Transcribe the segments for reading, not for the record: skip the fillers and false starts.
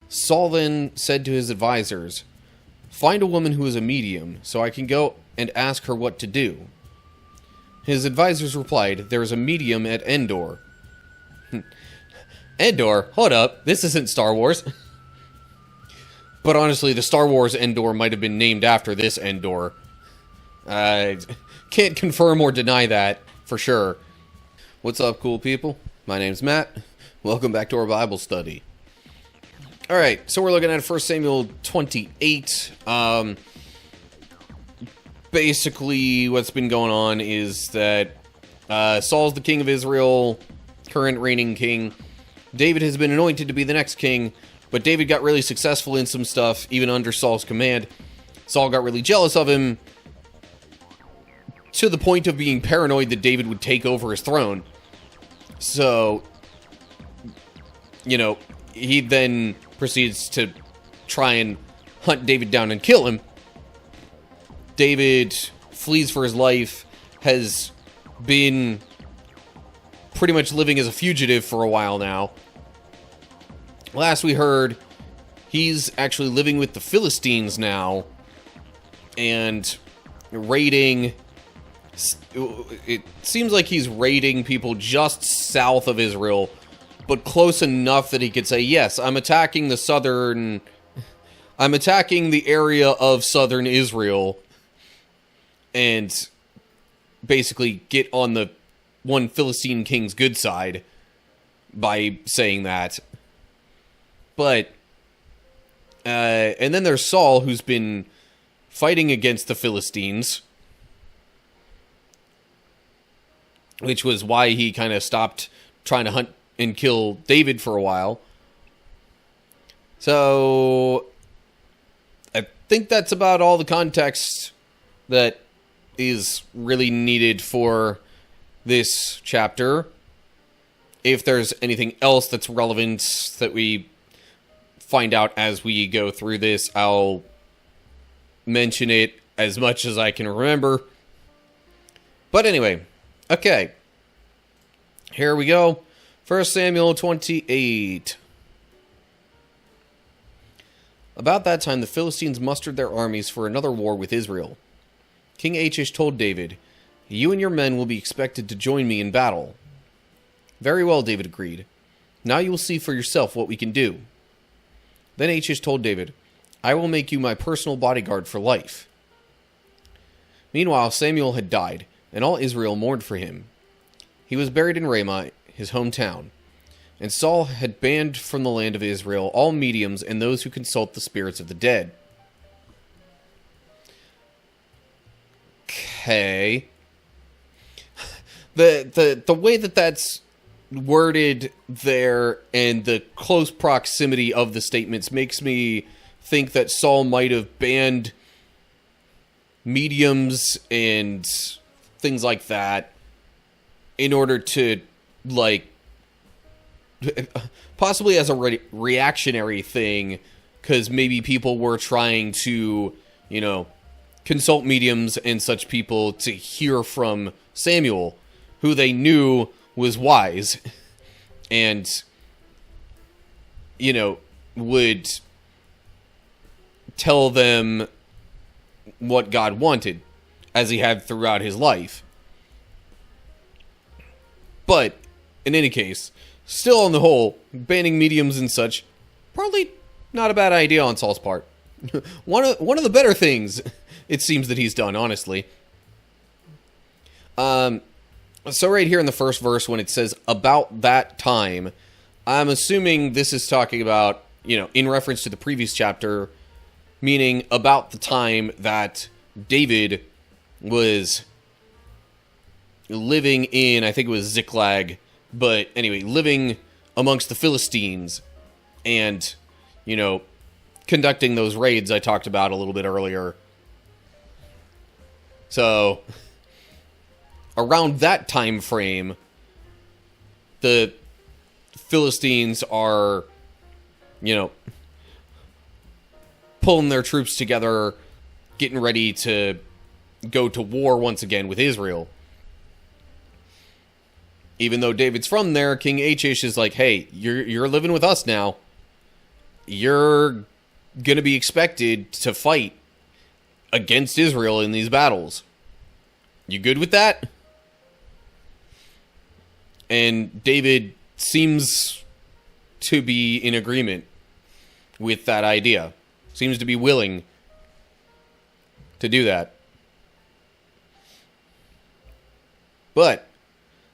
Saul then said to his advisors, "Find a woman who is a medium, so I can go and ask her what to do." His advisors replied, "There is a medium at Endor." Endor? Hold up, this isn't Star Wars. But honestly, the Star Wars Endor might have been named after this Endor. I can't confirm or deny that, for sure. What's up, cool people? My name's Matt. Welcome back to our Bible study. Alright, so we're looking at 1 Samuel 28. Basically, what's been going on is that Saul's the king of Israel, current reigning king. David has been anointed to be the next king, but David got really successful in some stuff, even under Saul's command. Saul got really jealous of him, to the point of being paranoid that David would take over his throne. So, he then proceeds to try and hunt David down and kill him. David flees for his life, has been pretty much living as a fugitive for a while now. Last we heard, he's actually living with the Philistines now, and raiding. It seems like he's raiding people just south of Israel, but close enough that he could say, yes, I'm attacking the area of southern Israel, and basically get on the one Philistine king's good side by saying that. But, and then there's Saul, who's been fighting against the Philistines, which was why he kind of stopped trying to hunt and kill David for a while. So, I think that's about all the context that is really needed for this chapter. If there's anything else that's relevant that we find out as we go through this, I'll mention it as much as I can remember. But anyway, okay. Here we go. 1 Samuel 28. About that time, the Philistines mustered their armies for another war with Israel. King Achish told David, "You and your men will be expected to join me in battle." "Very well," David agreed. "Now you will see for yourself what we can do." Then Achish told David, "I will make you my personal bodyguard for life." Meanwhile, Samuel had died, and all Israel mourned for him. He was buried in Ramah, his hometown. And Saul had banned from the land of Israel all mediums and those who consult the spirits of the dead. Okay. The way that that's worded there and the close proximity of the statements makes me think that Saul might have banned mediums and things like that in order to, possibly as a reactionary thing, because maybe people were trying to, consult mediums and such people to hear from Samuel, who they knew was wise, and, would tell them what God wanted, as he had throughout his life. But, in any case, still on the whole, banning mediums and such, probably not a bad idea on Saul's part. One of the better things, it seems, that he's done, honestly. So right here in the first verse, when it says, "about that time," I'm assuming this is talking about, in reference to the previous chapter, meaning about the time that David was living in, I think it was Ziklag, but anyway, living amongst the Philistines and, conducting those raids I talked about a little bit earlier. So, around that time frame, the Philistines are, pulling their troops together, getting ready to go to war once again with Israel. Even though David's from there, King Achish is like, "Hey, you're living with us now. you're gonna be expected to fight against Israel in these battles. You good with that? And David seems to be in agreement with that idea. Seems to be willing to do that. But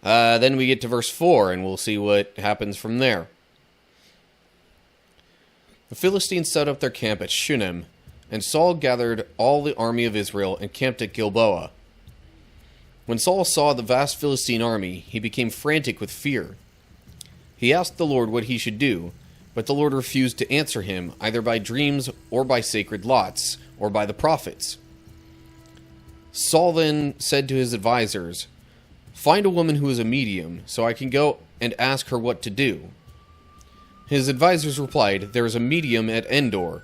then we get to verse 4, and we'll see what happens from there. The Philistines set up their camp at Shunem, and Saul gathered all the army of Israel and camped at Gilboa. When Saul saw the vast Philistine army, he became frantic with fear. He asked the Lord what he should do, but the Lord refused to answer him, either by dreams or by sacred lots, or by the prophets. Saul then said to his advisers, "Find a woman who is a medium, so I can go and ask her what to do." His advisers replied, "There is a medium at Endor."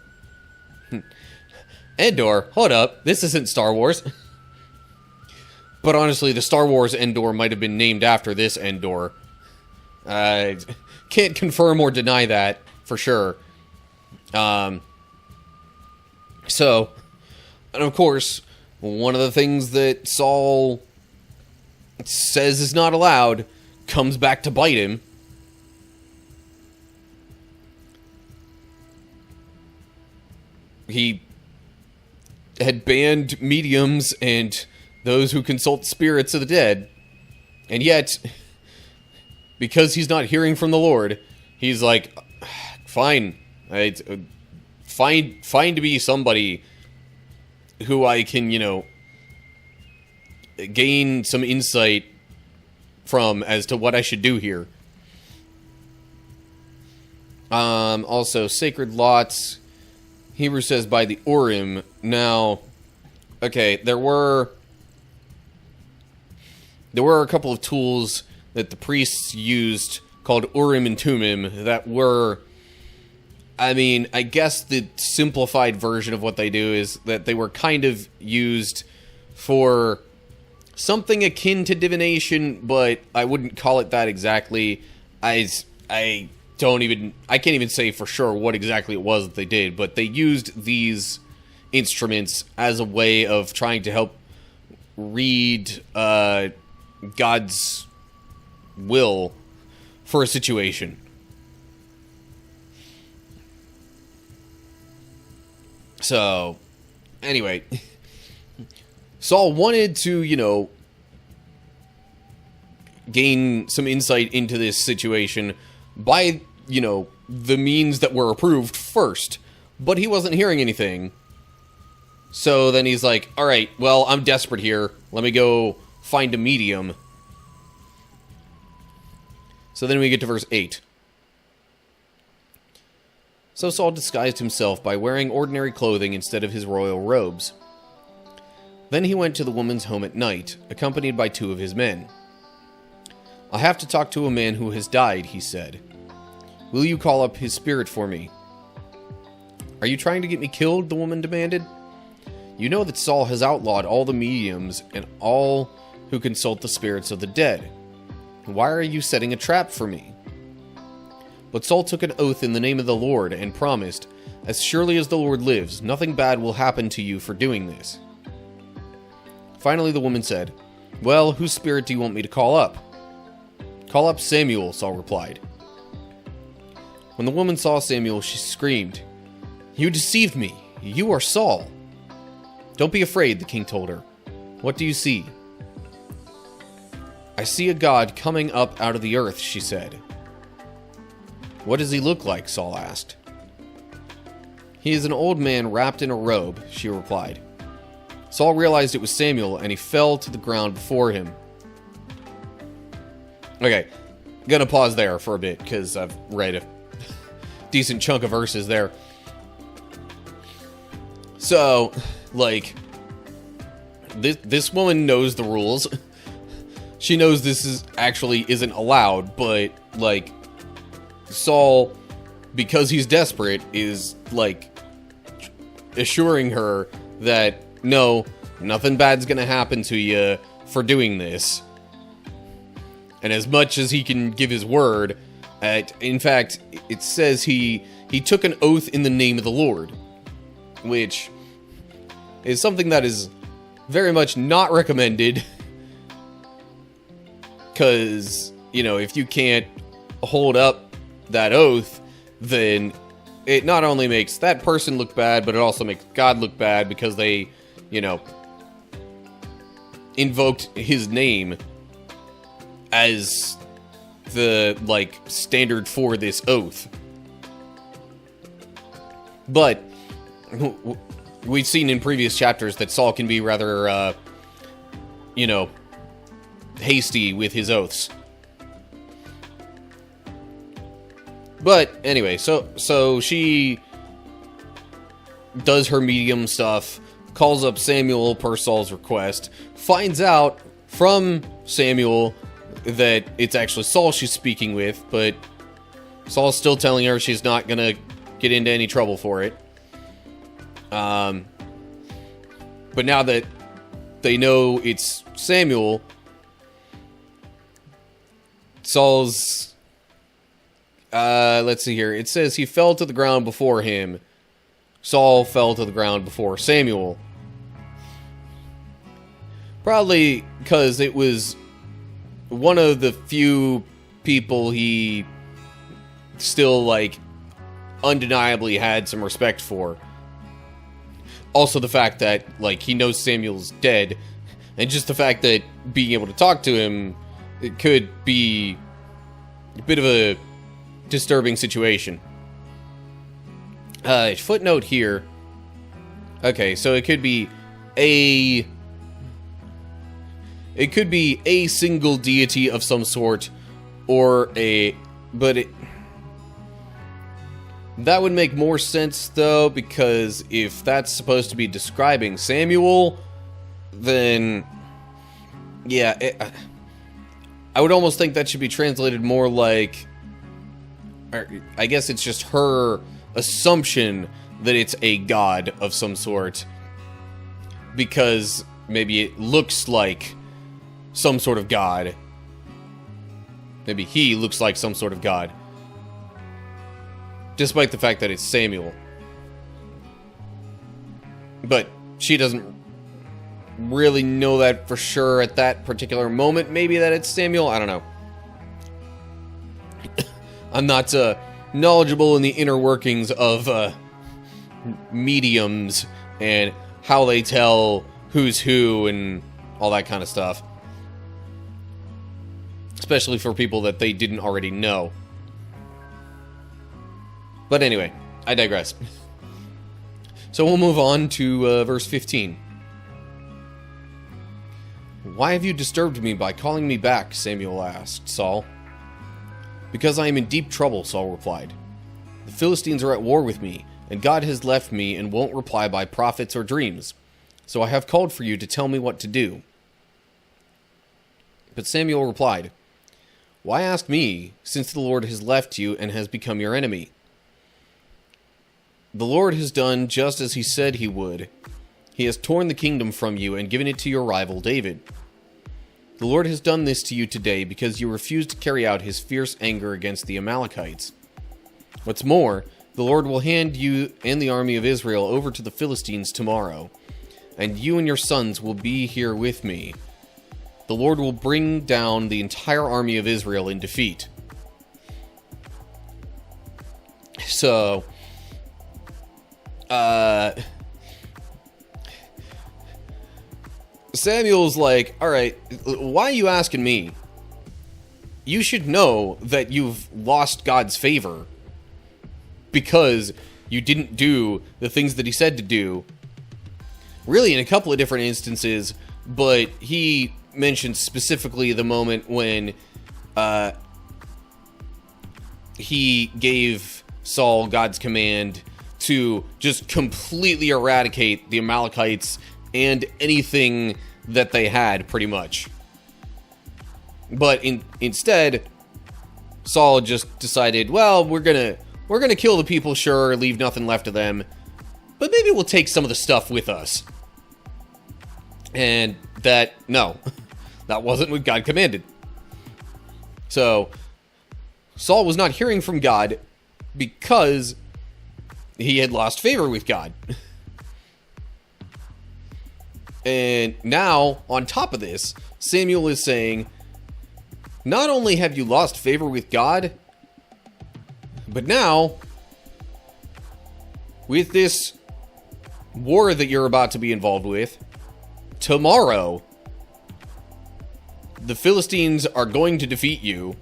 Endor? Hold up, this isn't Star Wars. But honestly, the Star Wars Endor might have been named after this Endor. Can't confirm or deny that, for sure. And of course, one of the things that Saul says is not allowed comes back to bite him. He had banned mediums and those who consult spirits of the dead, and yet, because he's not hearing from the Lord, he's like, fine, find me somebody who I can, gain some insight from as to what I should do here. Also, sacred lots, Hebrews says by the Urim. Now, okay, there were a couple of tools that the priests used called Urim and Tumim that were, I guess the simplified version of what they do is that they were kind of used for something akin to divination, but I wouldn't call it that exactly. I can't even say for sure what exactly it was that they did, but they used these instruments as a way of trying to help read God's will for a situation. So, anyway, Saul wanted to, gain some insight into this situation by, the means that were approved first, but he wasn't hearing anything. So then he's like, all right, well, I'm desperate here. Let me go find a medium. So then we get to verse 8. So Saul disguised himself by wearing ordinary clothing instead of his royal robes. Then he went to the woman's home at night, accompanied by 2 of his men. "I have to talk to a man who has died," he said. "Will you call up his spirit for me?" "Are you trying to get me killed?" the woman demanded. "You know that Saul has outlawed all the mediums and all who consult the spirits of the dead. Why are you setting a trap for me?" But Saul took an oath in the name of the Lord and promised, "As surely as the Lord lives, nothing bad will happen to you for doing this." Finally the woman said, "Well, whose spirit do you want me to call up?" "Call up Samuel," Saul replied. When the woman saw Samuel, she screamed, "You deceived me! You are Saul!" "Don't be afraid," the king told her. "What do you see?" "I see a god coming up out of the earth," she said. "What does he look like?" Saul asked. "He is an old man wrapped in a robe," she replied. Saul realized it was Samuel, and he fell to the ground before him. Okay, gonna pause there for a bit, because I've read a decent chunk of verses there. So, this woman knows the rules. She knows this isn't allowed, but, Saul, because he's desperate, is, assuring her that, no, nothing bad's gonna happen to you for doing this. And as much as he can give his word, in fact, it says he he took an oath in the name of the Lord, which is something that is very much not recommended, because, you know, if you can't hold up that oath, then it not only makes that person look bad, but it also makes God look bad, because they, you know, invoked his name as the, like, standard for this oath. But we've seen in previous chapters that Saul can be rather, you know, hasty with his oaths. But anyway, so she does her medium stuff, calls up Samuel per Saul's request, finds out from Samuel that it's actually Saul she's speaking with, but Saul's still telling her she's not gonna get into any trouble for it. But now that they know it's Samuel, Saul's, let's see here. It says he fell to the ground before him. Saul fell to the ground before Samuel. Probably because it was one of the few people he still, like, undeniably had some respect for. Also the fact that, like, he knows Samuel's dead, and just the fact that being able to talk to him, it could be a bit of a disturbing situation. Footnote here. Okay, so it could be a single deity of some sort, or that would make more sense, though, because if that's supposed to be describing Samuel, then, yeah, I would almost think that should be translated more like, I guess it's just her assumption that it's a god of some sort, because maybe it looks like some sort of god. Maybe he looks like some sort of god, despite the fact that it's Samuel. But she doesn't really know that for sure at that particular moment. Maybe that it's Samuel, I don't know. I'm not knowledgeable in the inner workings of mediums and how they tell who's who and all that kind of stuff. Especially for people that they didn't already know. But anyway, I digress. So we'll move on to verse 15. "Why have you disturbed me by calling me back?" Samuel asked Saul. "Because I am in deep trouble," Saul replied. "The Philistines are at war with me, and God has left me and won't reply by prophets or dreams. So I have called for you to tell me what to do." But Samuel replied, "Why ask me, since the Lord has left you and has become your enemy? The Lord has done just as he said he would. He has torn the kingdom from you and given it to your rival David. The Lord has done this to you today because you refused to carry out his fierce anger against the Amalekites. What's more, the Lord will hand you and the army of Israel over to the Philistines tomorrow, and you and your sons will be here with me. The Lord will bring down the entire army of Israel in defeat." So, Samuel's like, "Alright, why are you asking me? You should know that you've lost God's favor because you didn't do the things that he said to do." Really, in a couple of different instances, but he mentions specifically the moment when he gave Saul God's command to just completely eradicate the Amalekites and anything that they had, pretty much. But instead, Saul just decided, well, we're gonna kill the people, sure, leave nothing left of them, but maybe we'll take some of the stuff with us. And no, that wasn't what God commanded. So, Saul was not hearing from God because he had lost favor with God. And now, on top of this, Samuel is saying, not only have you lost favor with God, but now, with this war that you're about to be involved with, tomorrow, the Philistines are going to defeat you,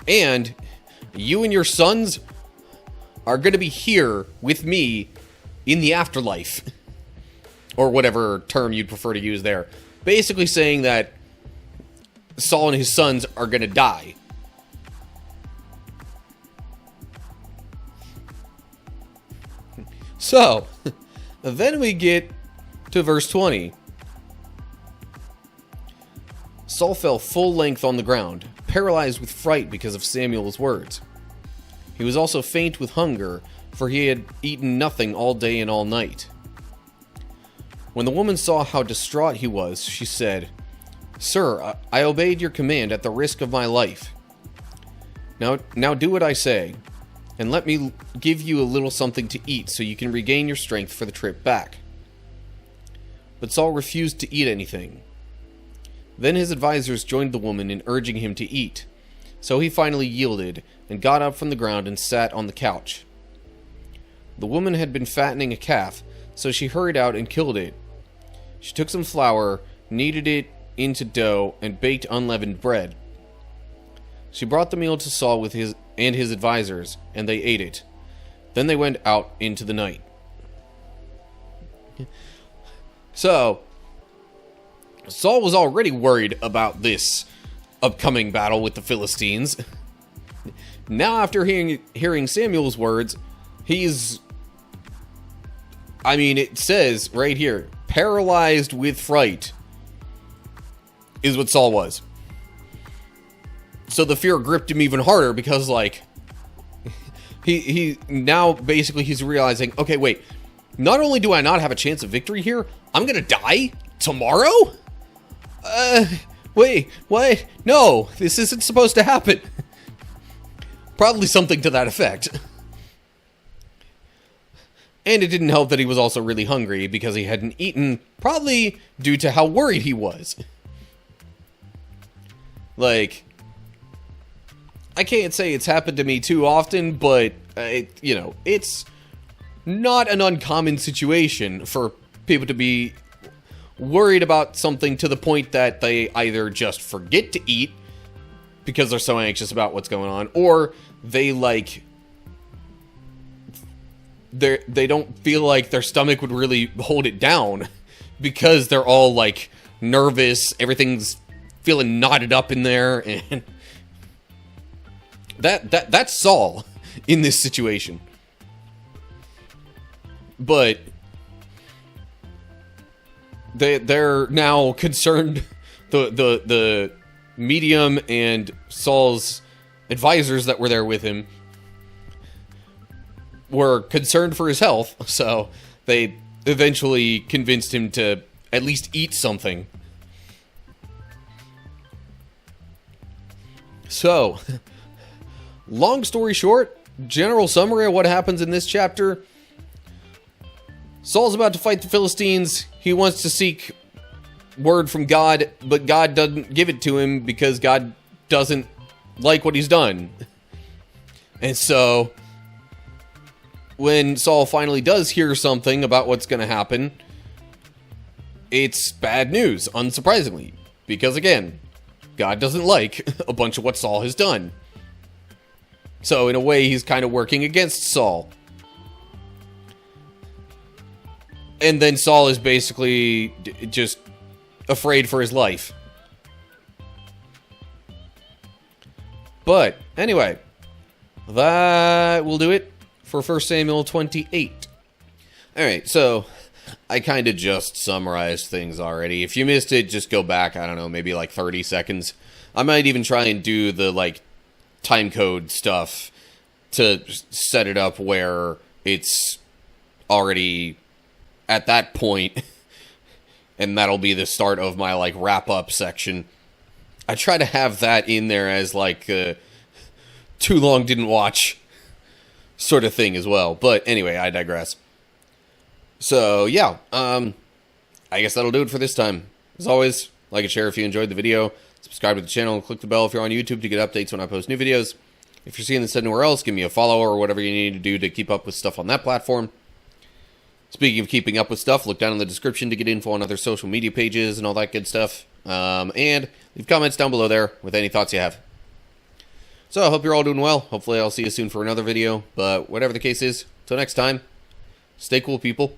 and you and your sons are going to be here with me in the afterlife. Or whatever term you'd prefer to use there. Basically saying that Saul and his sons are going to die. So, then we get to verse 20. Saul fell full length on the ground, paralyzed with fright because of Samuel's words. He was also faint with hunger, for he had eaten nothing all day and all night. When the woman saw how distraught he was, she said, "Sir, I obeyed your command at the risk of my life. Now do what I say, and let me give you a little something to eat so you can regain your strength for the trip back." But Saul refused to eat anything. Then his advisors joined the woman in urging him to eat, so he finally yielded and got up from the ground and sat on the couch. The woman had been fattening a calf, so she hurried out and killed it. She took some flour, kneaded it into dough, and baked unleavened bread. She brought the meal to Saul with his advisors, and they ate it. Then they went out into the night. So, Saul was already worried about this upcoming battle with the Philistines. Now, after hearing Samuel's words, it says right here, paralyzed with fright is what Saul was. So the fear gripped him even harder because, he now basically he's realizing, okay, wait, not only do I not have a chance of victory here, I'm gonna die tomorrow? Wait, what? No, this isn't supposed to happen. Probably something to that effect. And it didn't help that he was also really hungry because he hadn't eaten, probably due to how worried he was. I can't say it's happened to me too often, but, it's not an uncommon situation for people to be worried about something to the point that they either just forget to eat because they're so anxious about what's going on, or they, they don't feel like their stomach would really hold it down because they're all nervous, everything's feeling knotted up in there, and that's Saul in this situation. But they're now concerned, the medium and Saul's advisors that were there with him were concerned for his health, so they eventually convinced him to at least eat something. So, long story short, general summary of what happens in this chapter. Saul's about to fight the Philistines. He wants to seek word from God, but God doesn't give it to him because God doesn't like what he's done. And so, when Saul finally does hear something about what's going to happen, it's bad news, unsurprisingly. Because again, God doesn't like a bunch of what Saul has done. So in a way, he's kind of working against Saul. And then Saul is basically just afraid for his life. But anyway, that will do it for 1 Samuel 28. Alright, so I kind of just summarized things already. If you missed it, just go back, I don't know, maybe 30 seconds. I might even try and do the, timecode stuff to set it up where it's already at that point, and that'll be the start of my, wrap-up section. I try to have that in there as, too long didn't watch. sort of thing as well. But anyway, I digress. So yeah, I guess that'll do it for this time. As always, like and share if you enjoyed the video. Subscribe to the channel and click the bell if you're on YouTube to get updates when I post new videos. If you're seeing this anywhere else, give me a follow or whatever you need to do to keep up with stuff on that platform. Speaking of keeping up with stuff, look down in the description to get info on other social media pages and all that good stuff. And leave comments down below there with any thoughts you have. So I hope you're all doing well. Hopefully I'll see you soon for another video. But whatever the case is, until next time, stay cool, people.